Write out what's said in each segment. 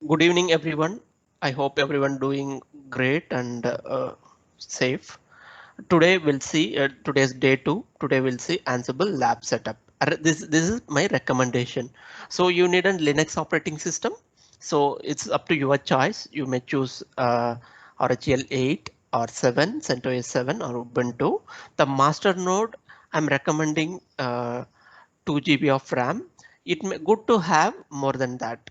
Good evening, everyone. I hope everyone doing great and safe. Today we'll see today's day 2. Today we'll see Ansible Lab setup. This is my recommendation. So you need a Linux operating system. So it's up to your choice. You may choose RHEL 8 or 7, CentOS 7 or Ubuntu. The master node I'm recommending 2 GB of RAM. It may good to have more than that.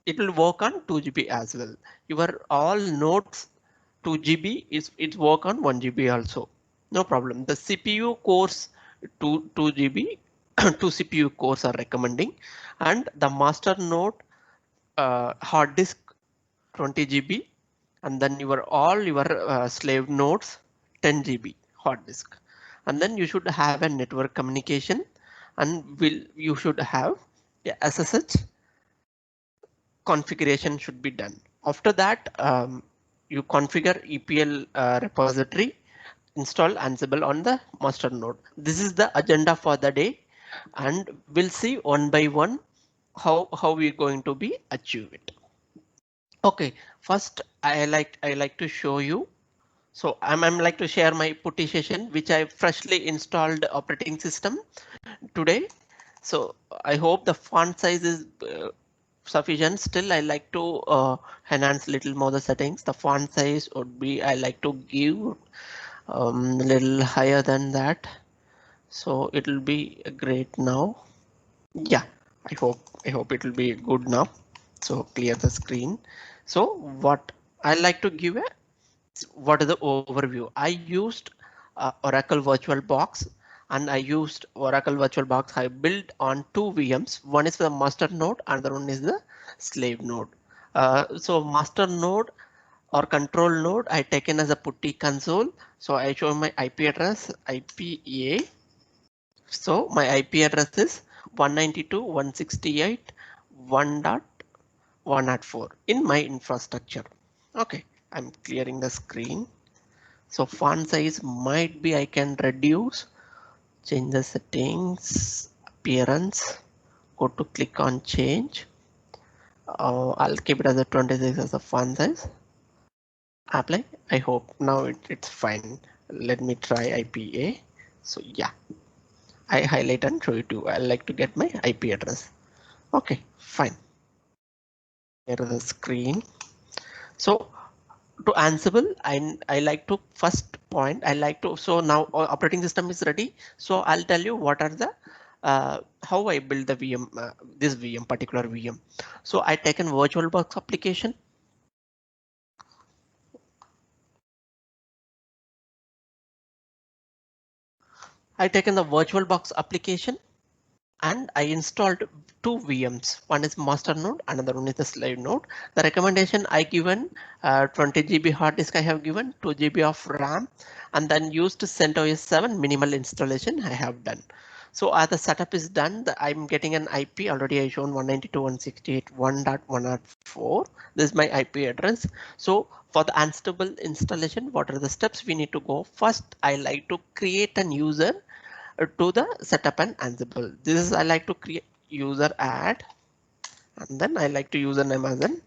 It will work on 2 GB as well. Your all nodes 2 GB is it work on 1 GB also. No problem. The CPU cores 2 GB, 2 CPU cores are recommending, and the master node hard disk 20 GB, and then your slave nodes 10 GB hard disk, and then you should have a network communication, and you should have a SSH configuration should be done. After that, you configure EPL repository, install Ansible on the master node. This is the agenda for the day, and we'll see one by one how we're going to be achieve it. Okay, first I like to show you. So I'm like to share my putty session which I freshly installed operating system today. So I hope the font size is sufficient. Still I like to enhance little more the settings. The font size would be I like to give little higher than that, so it will be great now. Yeah, I hope it will be good now. So clear the screen. So what I like to give a what is the overview. I used Oracle VirtualBox, and I used Oracle VirtualBox. I built on 2 VMs. One is the master node, another one is the slave node. So master node or control node I taken as a putty console. So I show my IP address IPA. So my IP address is 192.168.1.104 in my infrastructure. Okay, I'm clearing the screen. So font size might be I can reduce, change the settings, appearance, go to click on change. I'll keep it as a 26 as a font size. Apply. I hope now it's fine. Let me try IPA. So yeah, I highlight and show it to you. I like to get my IP address. Okay, fine. Here is the screen. So to Ansible, I like to first point. I like to so now operating system is ready. So I'll tell you what are the how I build the VM, this VM particular VM. So I taken VirtualBox application. I taken the VirtualBox application, and I installed 2 VMs. One is master node, another one is the slave node. The recommendation I given 20 GB hard disk I have given, 2 GB of RAM, and then used CentOS 7 minimal installation I have done. So as the setup is done, I'm getting an IP already. I shown 192.168.1.104. This is my IP address. So for the Ansible installation, what are the steps we need to go? First, I like to create an user to the setup and Ansible. This is I like to create user add, and then I like to username as an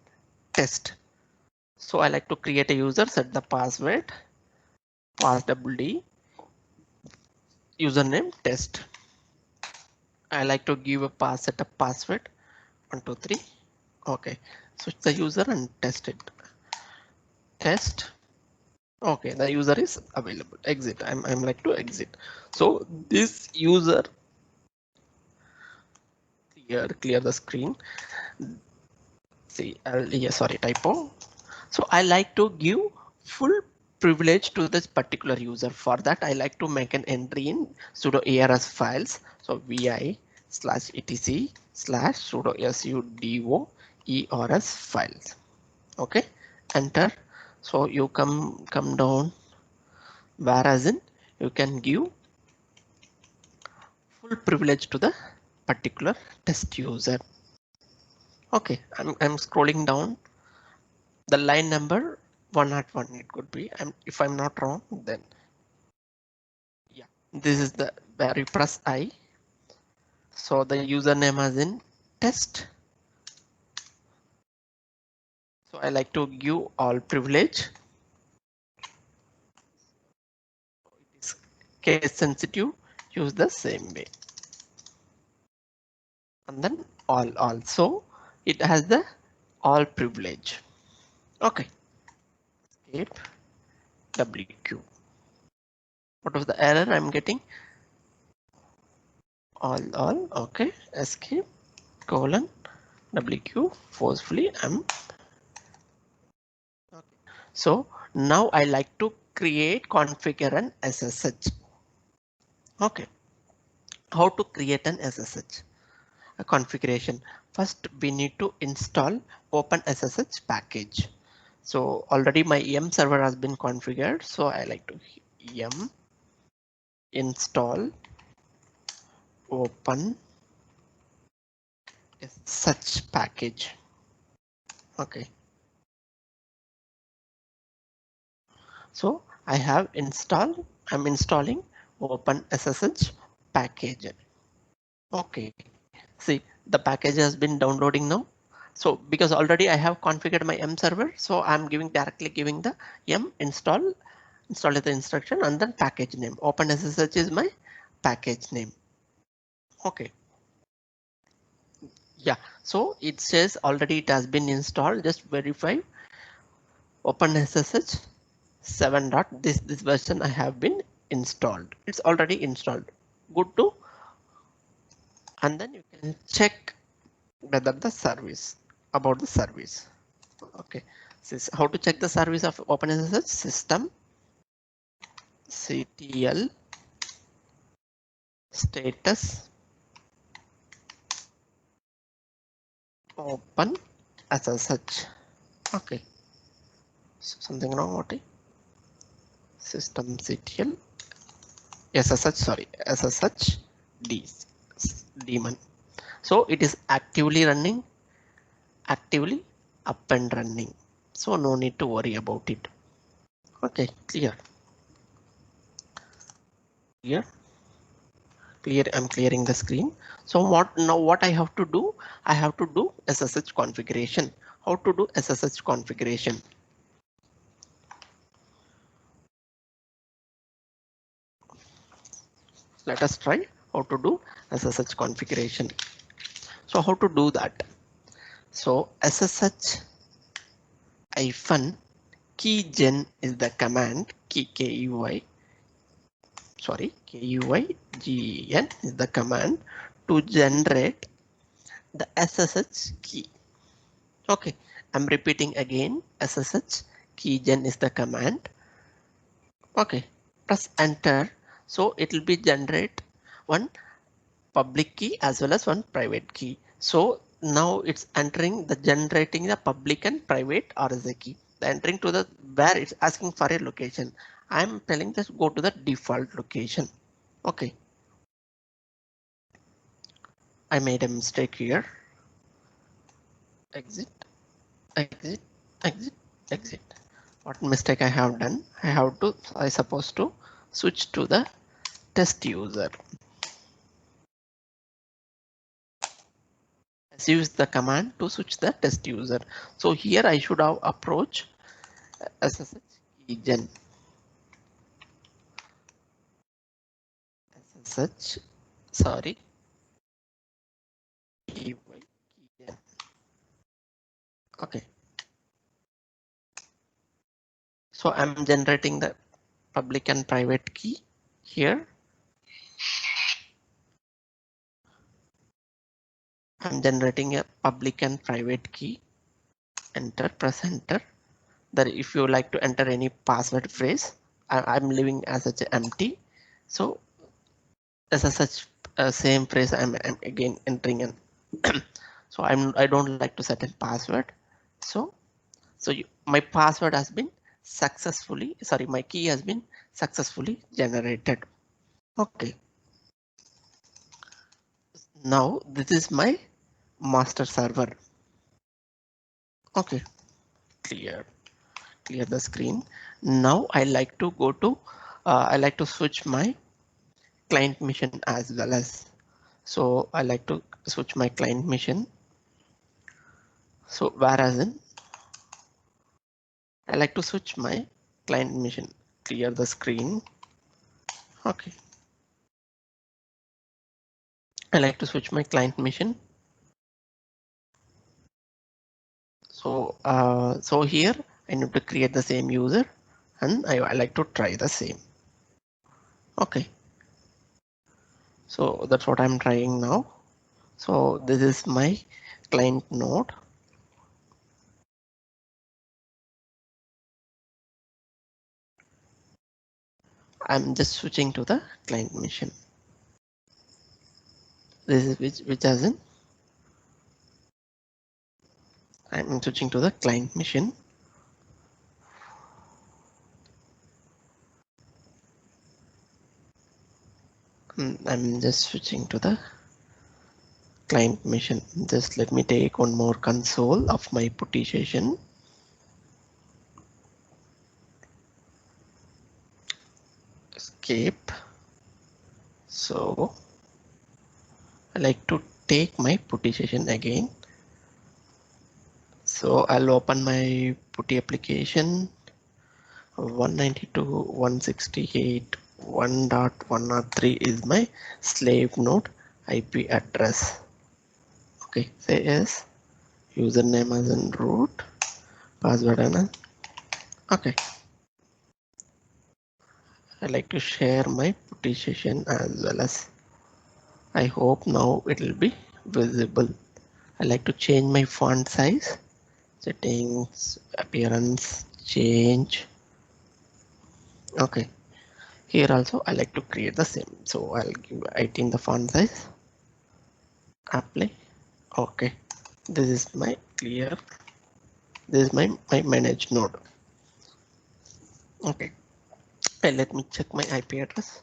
test. So I like to create a user, set the password, pass double D, username test. I like to give a setup password 123. Okay, switch the user and test it. Test. Okay, the user is available. Exit. I'm like to exit. So this user clear the screen. See, yeah, sorry, typo. So I like to give full privilege to this particular user. For that, I like to make an entry in sudo ars files. So vi/etc/sudo sudo ers files. Okay, enter. So you come down. Whereas in you can give full privilege to the particular test user. Okay, I'm scrolling down. The line number 101 it could be. If I'm not wrong, then yeah, this is the where you press I. So the username as in test. So I like to give all privilege. It is case sensitive, use the same way. And then all also it has the all privilege. Okay, escape WQ. What was the error I'm getting? All okay, escape colon WQ forcefully M. Okay. So now I like to create, configure an SSH. Okay, how to create an SSH? A configuration. First we need to install OpenSSH package. So already my EM server has been configured. So I like to EM install open SSH package. Okay. So I have installed, I'm installing OpenSSH package. Okay. See, the package has been downloading now. So because already I have configured my M server, so I'm directly giving the M install the instruction and then package name. OpenSSH is my package name. Okay. Yeah. So it says already it has been installed. Just verify OpenSSH 7. This version I have been installed. It's already installed. Good to. And then you can check whether the service about the service. Okay, this how to check the service of OpenSSH system CTL status open SSH. Okay, something wrong. What? System CTL SSH, sorry, SSH daemon. So it is actively running, actively up and running. So no need to worry about it. Okay, clear. Clear. Clear. I'm clearing the screen. So what I have to do? I have to do SSH configuration. How to do SSH configuration? Let us try how to do SSH configuration. So how to do that? So SSH hyphen keygen is the command. KUI KUIGEN is the command to generate the SSH key. Okay, I'm repeating again. SSH keygen is the command. Okay, press enter. So it will be generate one public key as well as one private key. So now it's entering the generating the public and private RSA key. The entering to the where it's asking for a location. I'm telling just go to the default location. Okay, I made a mistake here. Exit, exit, exit, exit. What mistake I have done? I supposed to switch to the test user. Let's use the command to switch the test user. So here I should have approach SSH keygen. SSH, sorry. Keygen. Okay. So I'm generating the public and private key here. I'm generating a public and private key. Enter, press enter. That if you like to enter any password phrase, I'm leaving as such empty. So SSH same phrase I'm again entering in. So I don't like to set a password. So my password has been successfully, sorry, my key has been successfully generated. Okay. Now this is my master server. Okay, clear the screen. Now I like to go to I like to switch my client mission as well as. So I like to switch my client mission. So whereas in I like to switch my client machine. Clear the screen. Okay. I like to switch my client machine. So here I need to create the same user, and I like to try the same. Okay. So that's what I'm trying now. So this is my client node. I'm just switching to the client machine. This is which as in I'm switching to the client machine. I'm just switching to the client machine. Just let me take one more console of my putty session. Escape. So I like to take my putty session again. So I'll open my putty application. 192.168.1.103 is my slave node IP address. Okay, say yes. Username as in root, password and okay. I like to share my putty session as well as. I hope now it will be visible. I like to change my font size. Settings, appearance, change. Okay. Here also I like to create the same. So I'll give 18 the font size. Apply. Okay. This is my clear. This is my managed node. Okay. And let me check my IP address.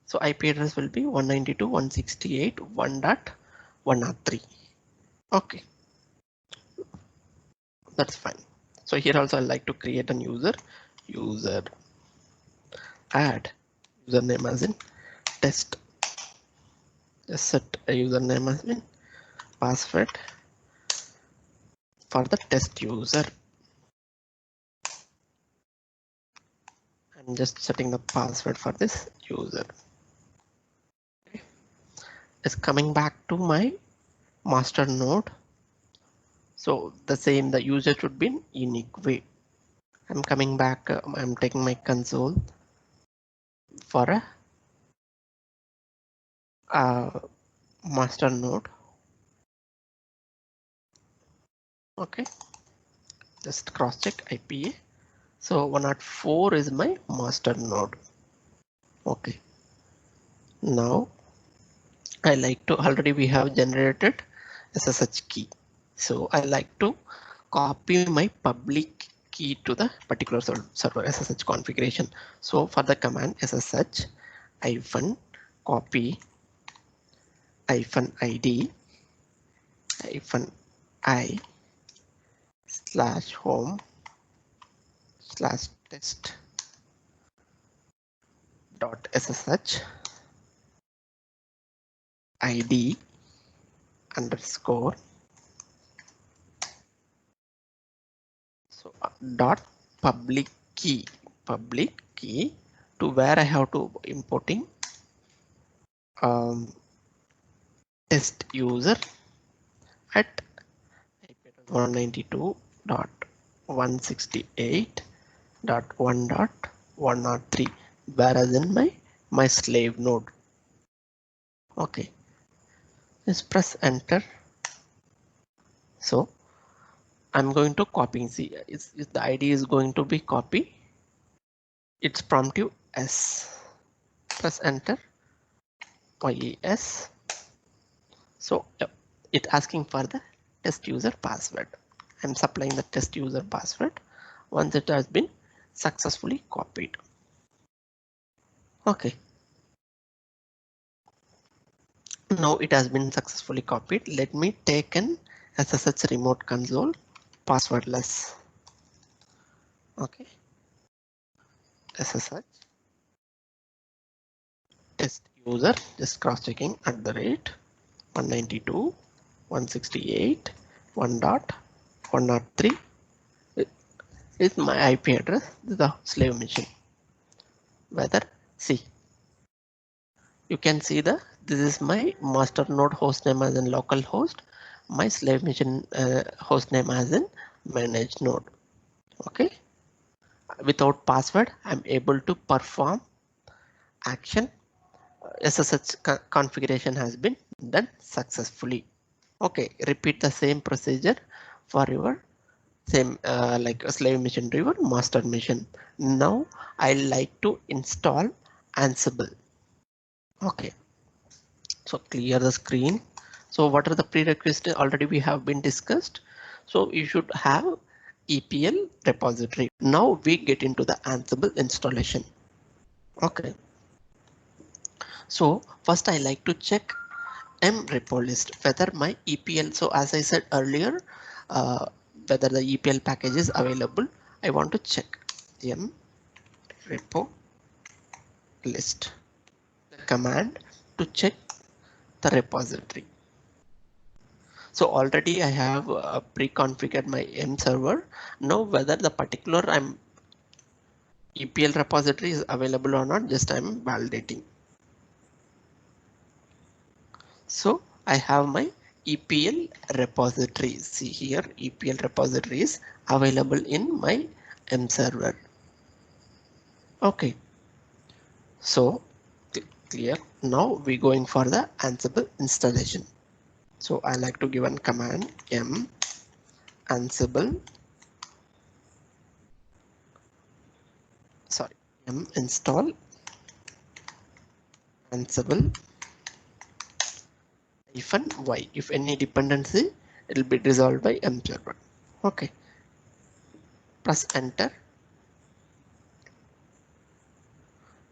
So IP address will be 192.168.1.103. Okay, that's fine. So here also I like to create an user. User add username as in test. Just set a username as in password for the test user. I'm just setting the password for this user. Okay. It's coming back to my master node. So the same, the user should be in unique way. I'm coming back. I'm taking my console for a master node. Okay, just cross check IPA. So 104 is my master node. Okay, now I like to, already we have generated SSH key. So I like to copy my public key to the particular server SSH configuration. So for the command SSH hyphen copy hyphen ID hyphen I slash home slash test dot SSH ID underscore so dot public key to where I have to importing test user at 192.168.1.103 whereas in my slave node. Okay, just press enter. So I'm going to copy. See, is the ID is going to be copy. It's prompt you S. Press enter. YES. So it asking for the test user password. I'm supplying the test user password once it has been successfully copied. Okay. Now it has been successfully copied. Let me take an SSH remote console passwordless. Okay. SSH test user, just cross checking at the rate 192.168.1.103 is my IP address, the slave machine. Whether see, you can see this is my master node host name as in local host, my slave machine host name as in managed node. Okay, without password, I'm able to perform action. SSH configuration has been done successfully. Okay, repeat the same procedure for your same like a slave machine to your master machine. Now I like to install Ansible. Okay, so clear the screen. So what are the prerequisites already we have been discussed? So you should have EPL repository. Now we get into the Ansible installation. Okay, so first I like to check M repo list whether my EPL. So as I said earlier, uh, whether the EPL package is available. I want to check M repo list, the command to check the repository. So already I have pre-configured my M server. Now whether the particular EPL repository is available or not, just I'm validating. So I have my EPL repository. See here, EPL repository is available in my M server. Okay, so clear. Now we're going for the Ansible installation. So I like to give a command M Ansible, sorry, M install Ansible -y. If any dependency, it will be resolved by M server. Okay, press enter.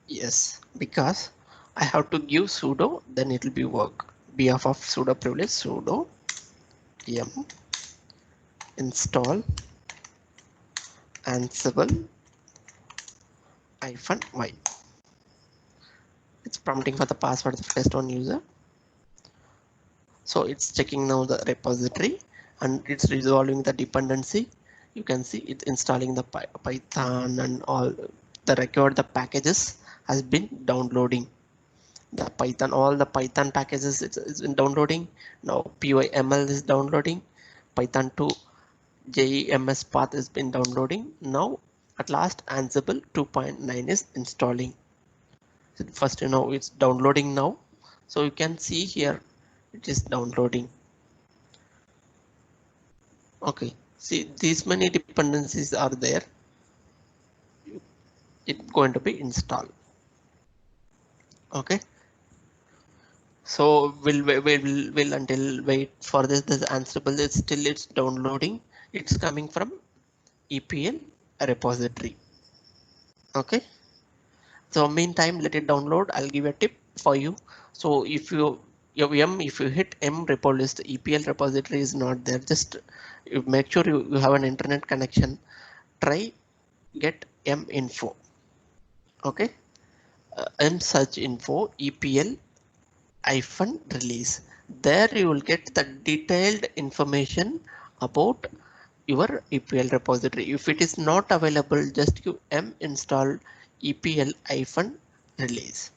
Yes, because I have to give sudo, then it will be work. Behalf of sudo privilege, sudo m install Ansible -y. It's prompting for the password of test one user. So it's checking now the repository and it's resolving the dependency. You can see it's installing the Python and all the record the packages has been downloading. The Python, all the Python packages it's been downloading. Now PYML is downloading. Python 2 JEMS path has been downloading. Now at last Ansible 2.9 is installing. So first it's downloading now. So you can see here it is downloading. Okay, see these many dependencies are there. It's going to be installed. Okay, so we'll until wait for this Ansible is still it's downloading. It's coming from EPL repository. Okay, so meantime let it download. I'll give a tip for you. So if you if you hit M repo list, EPL repository is not there. Just you make sure you have an internet connection. Try get M info. Okay, M search info EPL release. There you will get the detailed information about your EPL repository. If it is not available, just give M install EPL release.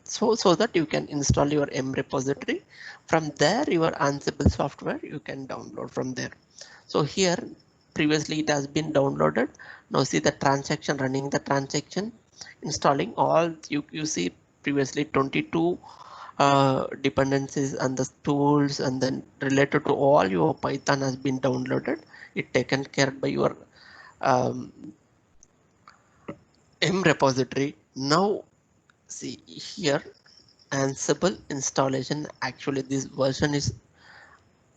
So that you can install your M repository. From there, your Ansible software you can download from there. So here previously it has been downloaded. Now see the transaction, running the transaction, installing all you see previously 22 dependencies and the tools and then related to all your Python has been downloaded. It taken care by your um, M repository. Now see here Ansible installation, actually this version is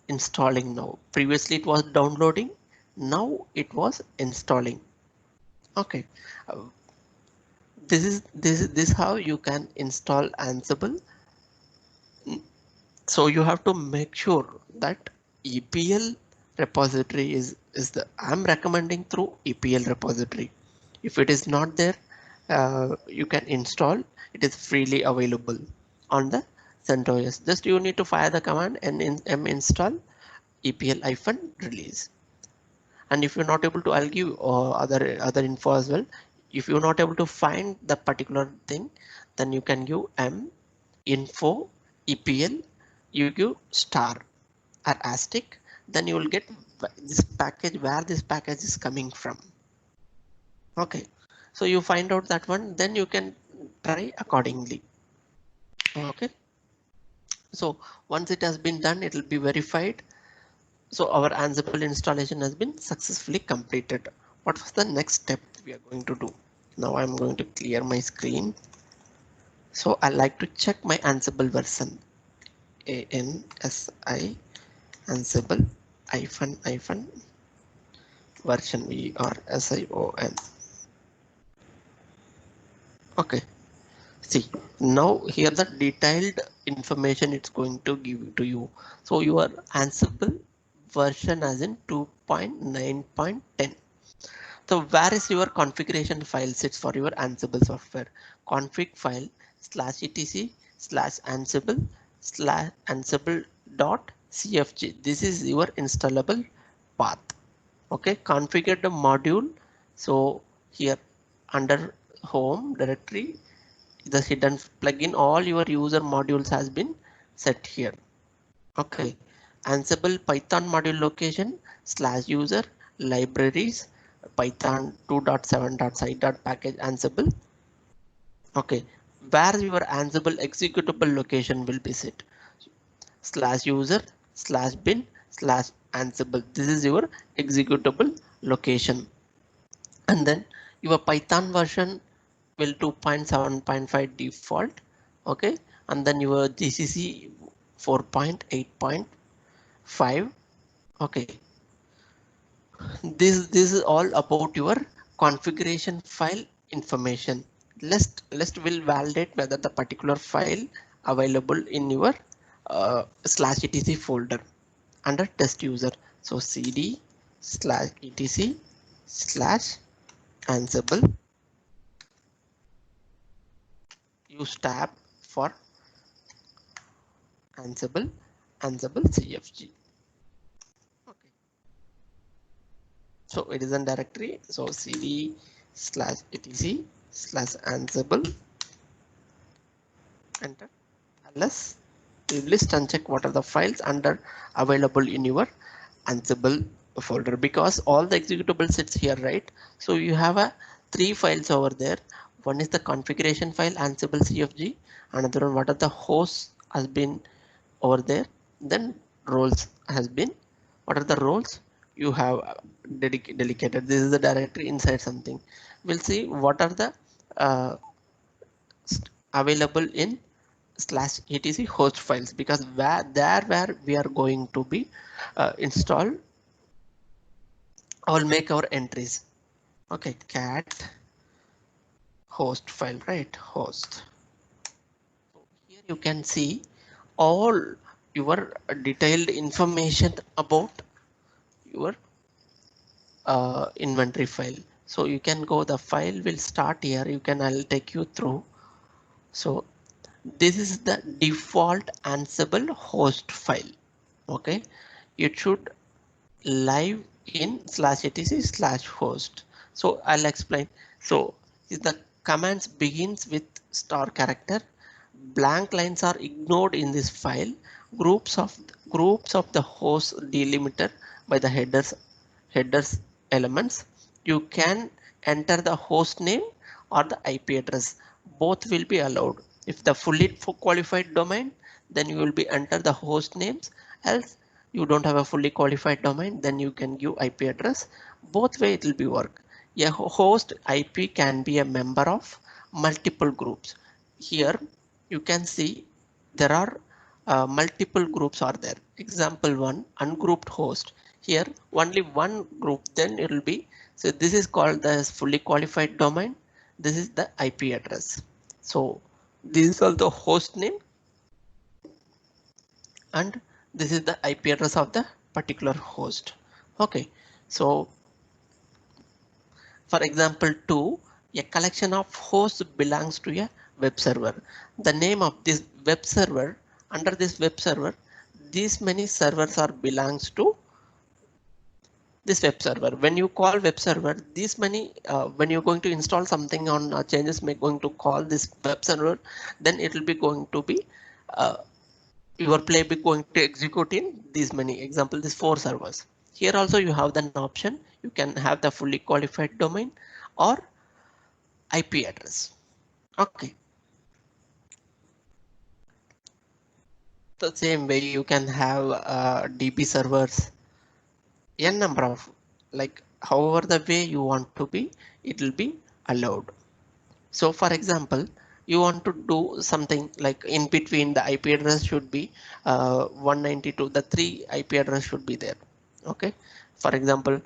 installing now. Previously it was downloading, now it was installing. Okay, uh, this how you can install Ansible. So you have to make sure that EPL repository is the I'm recommending through EPL repository. If it is not there, you can install. It is freely available on the CentOS. Just you need to fire the command and m install EPL release. And if you're not able to, I'll give other info as well. If you're not able to find the particular thing, then you can give m info epl, you give star or asterisk, then you will get this package, where this package is coming from. Okay, so you find out that one, then you can try accordingly. Okay, so once it has been done, it will be verified. So our Ansible installation has been successfully completed. What was the next step we are going to do? Now I'm going to clear my screen. So I like to check my Ansible version. ANSI Ansible hyphen version VRSION. Okay. See, now here the detailed information it's going to give to you. So your Ansible version as in 2.9.10. So where is your configuration file sits for your Ansible software? Config file /etc /ansible /ansible dot cfg. This is your installable path. Okay, configure the module. So here under home directory, the hidden plugin, all your user modules has been set here. Okay, Ansible Python module location /user libraries Python 2.7.site.package Ansible. Okay, where your Ansible executable location will be set /user /bin /Ansible. This is your executable location, and then your Python version will 2.7.5 default. Okay, and then your GCC 4.8.5. Okay, this is all about your configuration file information. List will validate whether the particular file available in your /etc folder under test user. So cd /etc /ansible, use tab for Ansible CFG. Okay, so it is in directory. So cd /etc/ansible, enter, ls. You list and check what are the files under available in your Ansible folder, because all the executable sits here, right? So you have a 3 files over there. One is the configuration file Ansible CFG, another one what are the hosts has been over there, then roles has been, what are the roles you have dedicated. This is the directory inside something. We'll see what are the uh, available in /etc host files, because where we are going to be install, I will make our entries. Okay, cat host file, right? Host. So here you can see all your detailed information about your inventory file. So you can go, the file will start here. I'll take you through. So this is the default Ansible host file. Okay, it should live in /etc/host. So I'll explain. So is the commands begins with star character. Blank lines are ignored in this file. Groups of the host delimiter by the headers elements. You can enter the host name or the IP address. Both will be allowed. If the fully qualified domain, then you will be enter the host names. Else you don't have a fully qualified domain, then you can give IP address. Both way it will be work. A host IP can be a member of multiple groups. Here you can see there are multiple groups are there. Example one, ungrouped host. Here only one group, then it will be, so this is called the fully qualified domain. This is the IP address. So this is also host name, and this is the IP address of the particular host. Okay, so for example 2, a collection of hosts belongs to a web server. The name of this web server, under this web server, these many servers are belongs to this web server. When you call web server, these many when you're going to install something on changes may going to call this web server, then it will be going to be uh, your playbook going to execute in these many example, these 4 servers. Here also you have an option, you can have the fully qualified domain or IP address. Okay, the same way you can have DB servers, n number of, like however the way you want to be, it will be allowed. So for example, you want to do something like in between the IP address should be 192, the 3 IP address should be there. Okay, for example,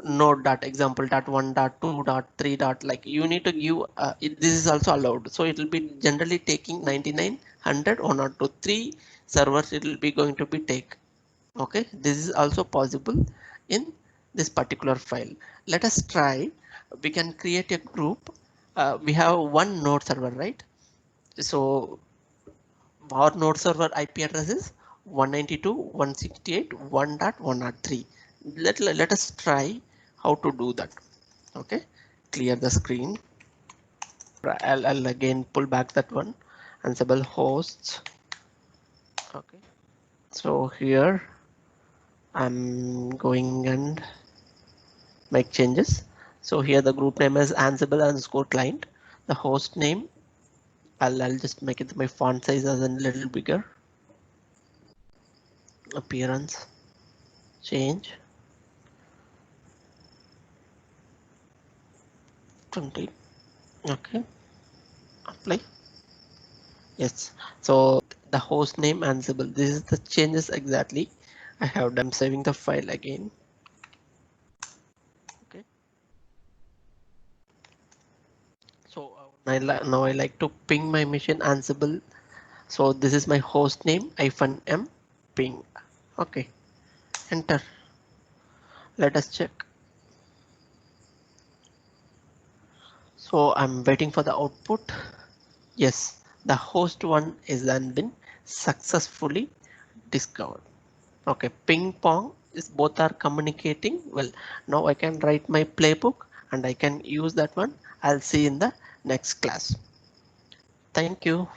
node dot example dot 1 dot 2 dot 3 dot, like you need to give this is also allowed, so it will be generally taking 99, 100, 1 or 2, 3 servers it will be going to be take. Okay, this is also possible in this particular file. Let us try, we can create a group. We have one node server, right? So our node server IP address is 192.168.1.103. Let us try how to do that. Okay, clear the screen. I'll again pull back that one, Ansible hosts. Okay, so here I'm going and make changes. So here the group name is Ansible underscore client. The host name, I'll just make it my font size as a little bigger. Appearance change 20. Okay, apply. Yes. So the host name Ansible. This is the changes exactly I have done. I'm saving the file again. Okay. So now I like to ping my machine Ansible. So this is my host name -m ping. Okay. Enter. Let us check. So I'm waiting for the output. Yes, the host one is then been successfully discovered. Okay, ping pong is both are communicating well. Now I can write my playbook and I can use that one. I'll see in the next class. Thank you.